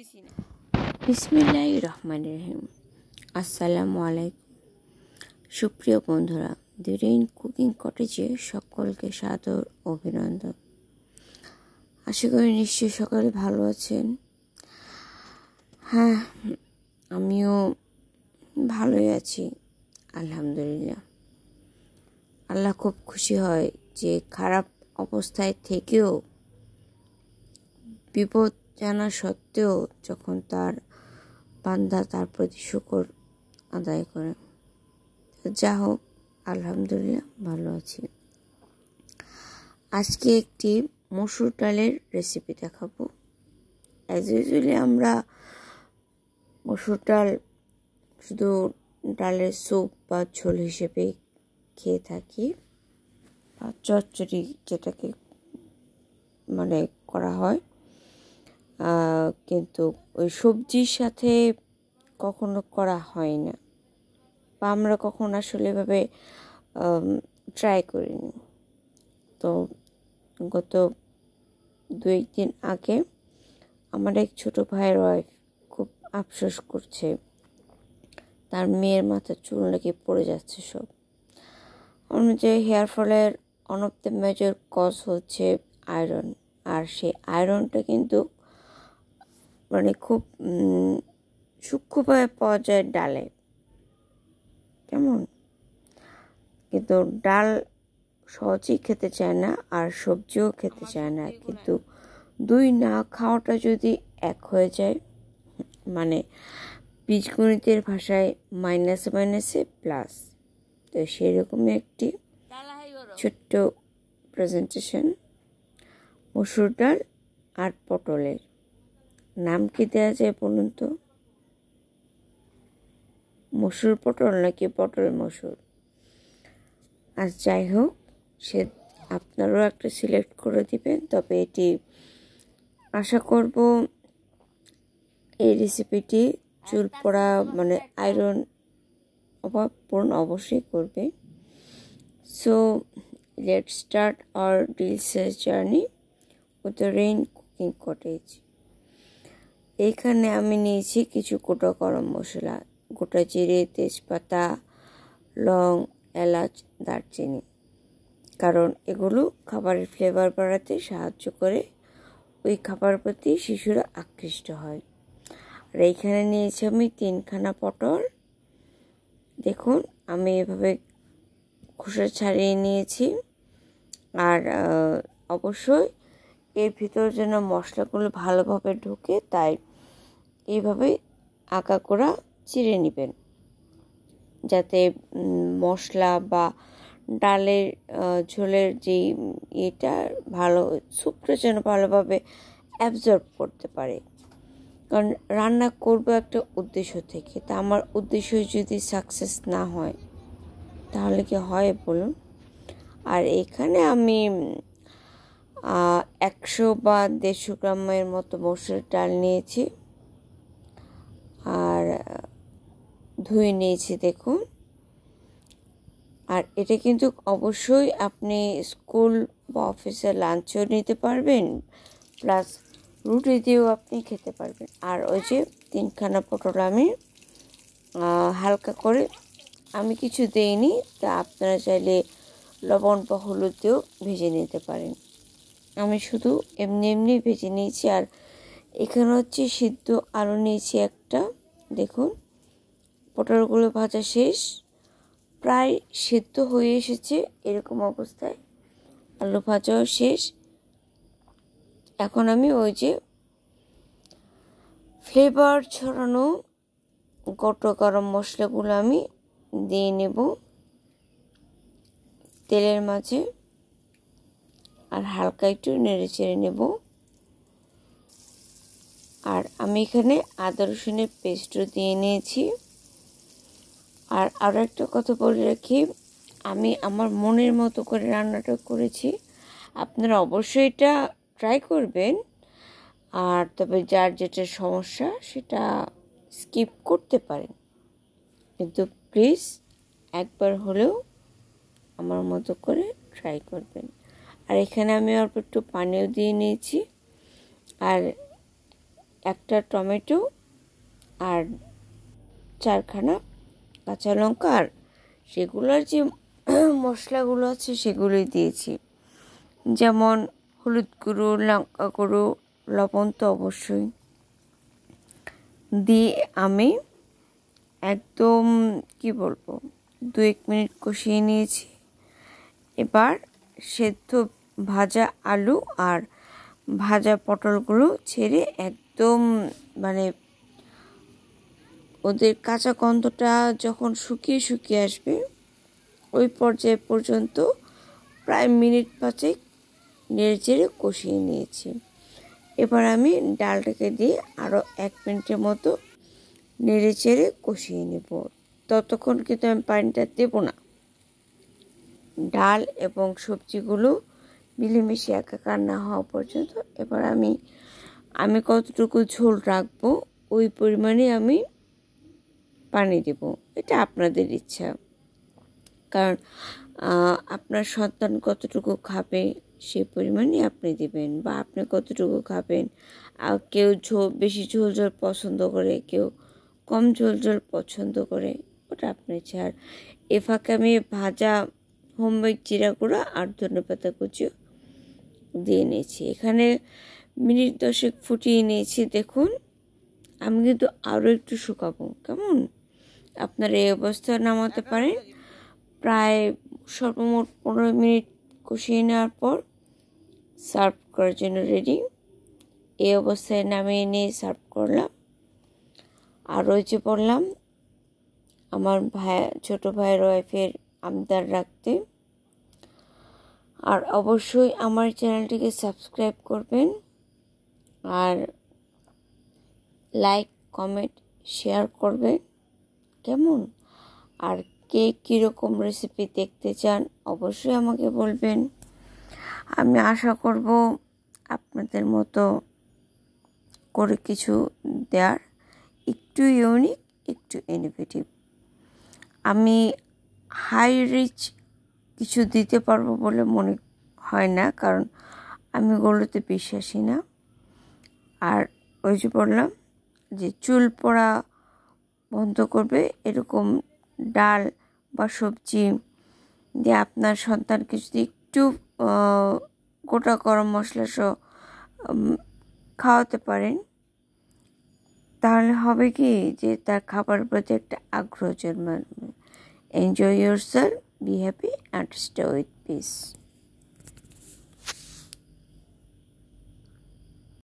বিসমিল্লাহির রহমানির রহিম। আসসালামু আলাইকুম সুপ্রিয় বন্ধুরা, দি রেইন কুকিং কটেজে সকলকে সাদর অভিনন্দন। আশা করি নিশ্চয়ই সকলে ভালো আছেন। হ্যাঁ, আমিও ভালোই আছি, আলহামদুলিল্লাহ। আল্লাহ খুব খুশি হয় যে খারাপ অবস্থায় থেকেও, বিপদ জানা সত্ত্বেও যখন তার বান্দা তার প্রতি শুকর আদায় করে। যা হোক, আলহামদুলিল্লাহ ভালো আছি। আজকে একটি মসুর ডালের রেসিপি দেখাবো। অ্যাজ ইউজুয়ালি আমরা মসুর ডাল শুধু ডালের স্যুপ বা ঝোল হিসেবে খেয়ে থাকি, বা চচ্চড়ি যেটাকে করা হয়, কিন্তু ওই সবজির সাথে কখনো করা হয় না, বা আমরা কখনো আসলে এভাবে ট্রাই করিনি। তো গত 2-1 দিন আগে আমার এক ছোটো ভাইয়ের ওয়াইফ খুব আফসোস করছে, তার মেয়ের মাথার চুল নাকি পড়ে যাচ্ছে সব। অনুযায়ী হেয়ার ফলের one of the major cause হচ্ছে আয়রন, আর সেই আয়রনটা কিন্তু খুব সূক্ষ্মভাবে পাওয়া যায় ডালে, কেমন, কিন্তু ডাল সহজেই খেতে চায় না আর সবজিও খেতে চায় না। কিন্তু দুই না খাওয়াটা যদি এক হয়ে যায়, বীজগণিতের ভাষায় মাইনাসে মাইনাসে প্লাস, তো সেরকমই একটি ছোট্ট প্রেজেন্টেশন মসুর ডাল আর পটলের। নাম কি দেওয়া যায় বলুন তো? মসুর পটল নাকি পটল মসুর? আর যাই হোক, সে আপনারাও একটা সিলেক্ট করে দিবেন। তবে এটি আশা করব এই রেসিপিটি চুল পড়া আয়রন অভাব পূরণ অবশ্যই করবে। So let's start our delicious journey with the rain cooking cottage. এইখানে আমি নিয়েছি কিছু গোটা গরম মশলা, গোটা জিরে, তেজপাতা, লং, এলাচ, দারচিনি, কারণ এগুলো খাবারের ফ্লেভার বাড়াতে সাহায্য করে, ওই খাবার প্রতি শিশুরা আকৃষ্ট হয়। আর এইখানে নিয়েছি আমি 3খানা পটল। দেখুন, আমি এভাবে খোসা ছাড়িয়ে নিয়েছি। আর অবশ্যই এর ভিতর যেন মশলাগুলো ভালোভাবে ঢোকে, তাই এইভাবে আঁকা করা চিড়ে নেবেন, যাতে মশলা বা ডালের ঝোলের যেই স্যুপটা যেন ভালোভাবে অ্যাবজর্ব করতে পারে। কারণ রান্না করবো একটা উদ্দেশ্য থেকে, তা আমার উদ্দেশ্য যদি সাকসেস না হয় তাহলে কি হয় বলুন? আর এখানে আমি 100 বা 150 গ্রামের মতো মসুর ডাল নিয়েছি, আর ধুয়ে নিয়েছি দেখুন। আর এটা কিন্তু অবশ্যই আপনি স্কুল বা অফিসে লাঞ্চও নিতে পারবেন, প্লাস রুটি দিয়েও আপনি খেতে পারবেন। আর ওই যে 3খানা পটল আমি হালকা করে, আমি কিছু দেইনি, তা আপনারা চাইলে লবণ বা হলুদ দিয়েও ভেজে নিতে পারেন। আমি শুধু এমনি ভেজে নিয়েছি। আর এখানে হচ্ছে সিদ্ধ আলু নিয়েছি একটা। দেখুন, পটলগুলো ভাজা শেষ, প্রায় সিদ্ধ হয়ে এসেছে। এরকম অবস্থায় আলু ভাজাও শেষ। এখন আমি ওই যে ফ্লেভার ছড়ানো গোটা গরম মশলাগুলো আমি দিয়ে নেব তেলের মাঝে, আর হালকা একটু নেড়ে চেড়ে নেব। আর আমি এখানে আদা রসুনের পেস্টও দিয়ে নিয়েছি। আর আরও একটা কথা বলে রাখি, আমি আমার মনের মতো করে রান্নাটা করেছি। আপনারা অবশ্যই এটা ট্রাই করবেন, আর তবে যার যেটা সমস্যা সেটা স্কিপ করতে পারেন, কিন্তু প্লিজ একবার হলেও আমার মতো করে ট্রাই করবেন। আর এখানে আমি অল্প একটু পানিও দিয়ে নিয়েছি। আর একটা টমেটো আর 4খানা কাঁচা লঙ্কা, আর সেগুলোর যে মশলাগুলো আছে সেগুলোই দিয়েছি, যেমন হলুদ গুঁড়ো, লঙ্কা গুঁড়ো, লবণ তো অবশ্যই দিয়ে আমি একদম কি বলবো 2-1 মিনিট কষিয়ে নিয়েছি। এবার সেদ্ধ ভাজা আলু আর ভাজা পটলগুলো ছেড়ে একদম মানে ওদের কাঁচা গন্ধটা যখন শুকিয়ে শুকিয়ে আসবে ওই পর্যায়ে পর্যন্ত প্রায় মিনিট 5 নেড়েচেড়ে কষিয়ে নিয়েছি। এবার আমি ডালটাকে দিয়ে আরও 1 মিনিটের মতো নেড়েচেড়ে কষিয়ে নেব। ততক্ষণ কিন্তু আমি পানিটা দেবো না। ডাল এবং সবজিগুলো মিলেমিশে একাকার না হওয়া পর্যন্ত এবার আমি কতটুকু ঝোল রাখবো ওই পরিমাণে আমি পানি দেব। এটা আপনাদের ইচ্ছা, কারণ আপনার সন্তান কতটুকু খাবে সেই পরিমাণে আপনি দেবেন, বা আপনি কতটুকু খাবেন। কেউ বেশি ঝোল ঝোল পছন্দ করে, কেউ কম ঝোল ঝোল পছন্দ করে, ওটা আপনার ইচ্ছা। আর এ ফাঁকে আমি ভাজা হোমমেড জিরা গুঁড়া আর ধনেপাতা কুচি দিয়ে নিয়েছি। এখানে মিনিট 10 ফুটিয়ে নিয়েছি। দেখুন আমি কিন্তু আরও একটু শুকাবো, কেমন? আপনারা এই অবস্থায় নামাতে পারেন। প্রায় সর্বমোট 15 মিনিট কষিয়ে নেওয়ার পর সার্ভ করার জন্য রেডি। এই অবস্থায় নামিয়ে নিয়ে সার্ভ করলাম। আর ওই যে বললাম আমার ছোটো ভাইয়ের ওয়াইফের আবদার রাখতে। আর অবশ্যই আমার চ্যানেলটিকে সাবস্ক্রাইব করবেন, আর লাইক কমেন্ট শেয়ার করবেন, কেমন? আর কে কীরকম রেসিপি দেখতে চান অবশ্যই আমাকে বলবেন। আমি আশা করব আপনাদের মতো করে কিছু দেওয়ার, একটু ইউনিক, একটু ইনোভেটিভ। আমি হাই রিচ কিছু দিতে পারবো বলে মনে হয় না, কারণ আমি ওগুলোতে বিশ্বাসী না। আর ওই যে বললাম যে চুল পড়া বন্ধ করবে এরকম ডাল বা সবজি দিয়ে আপনার সন্তানকে যদি একটু গোটা গরম মশলা সহ খাওয়াতে পারেন, তাহলে হবে কি যে তার খাবারের প্রতি একটা আগ্রহ জন্মাবে। Enjoy yourself, be happy, and stay with piece.